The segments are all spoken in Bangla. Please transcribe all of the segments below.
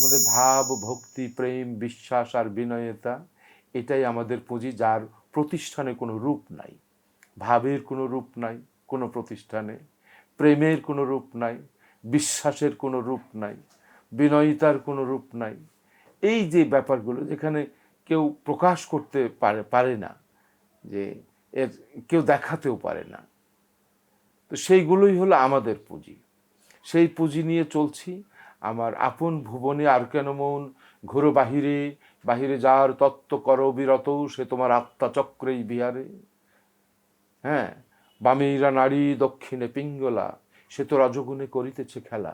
আমাদের ভাব, ভক্তি, প্রেম, বিশ্বাস আর বিনয়তা, এটাই আমাদের পুঁজি, যার প্রতিষ্ঠানে কোনো রূপ নাই। ভাবের কোনো রূপ নাই কোনো প্রতিষ্ঠানে, প্রেমের কোনো রূপ নাই, বিশ্বাসের কোনো রূপ নাই, বিনয়িতার কোনো রূপ নাই। এই যে ব্যাপারগুলো যেখানে কেউ প্রকাশ করতে পারে না, যে এর কেউ দেখাতেও পারে না, তো সেইগুলোই হলো আমাদের পুঁজি। সেই পুঁজি নিয়ে চলছি। আমার আপন ভুবনে আর কেন মন ঘোর বাহিরে, বাহিরে যার তত্ত্ব কর বিরত, সে তোমার আত্মাচক্রেই বিহারে। হ্যাঁ, বামেইরা নারী দক্ষিণে পিঙ্গলা, সে তো রজগুণে করিতেছে খেলা,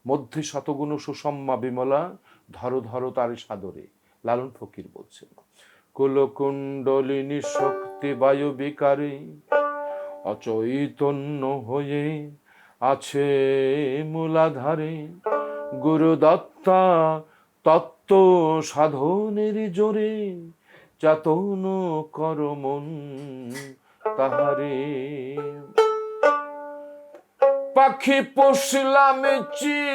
মধ্যে শতগুণ সুষম্মা বিমলা, ধরো ধরো তার সাদরে। লালন ফকির বলছেন। কুলকুণ্ডলিনী শক্তি বায়ু বিকারে, অচৈতন্য হয়ে আছে মূলাধারে, গুরুদত্তা তত্ত্ব সাধনের জোরে, যাতন কর মন তাহারে। পাখি পোষলাম চিরকাল,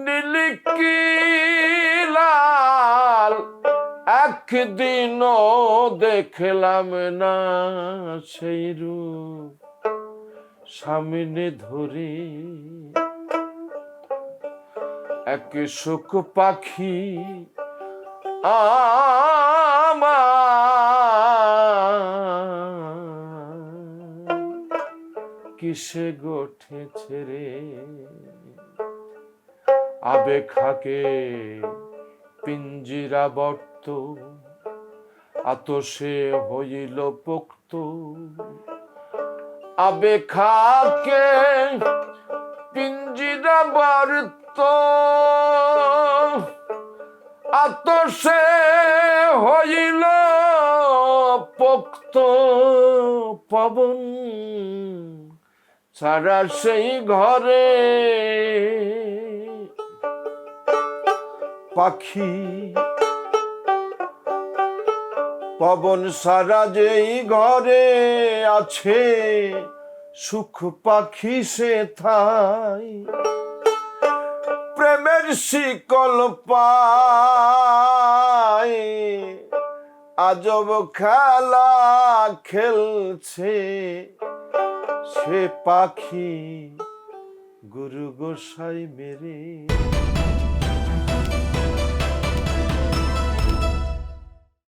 নীলকিলাল একদিনও দেখলাম না সেই রূপ সামনে ধরে। এক শোক পাখি আমার কিসে গঠেছে রে, আবেগ খাকে পিঞ্জিরাবর্ত, আতশে হইল পোক্ত। আবেগ খাকে পিঞ্জিরাবর্ত, আতশে হইল পোক্ত। পবন ছাড়া সেই ঘরে পাখি, পবন সারা যেই ঘরে আছে, সুখ পাখি সে থাই প্রেমের শিকল পায়। আজব খেলা খেলছে সে পাখি, গুরু গোসাই মেরে।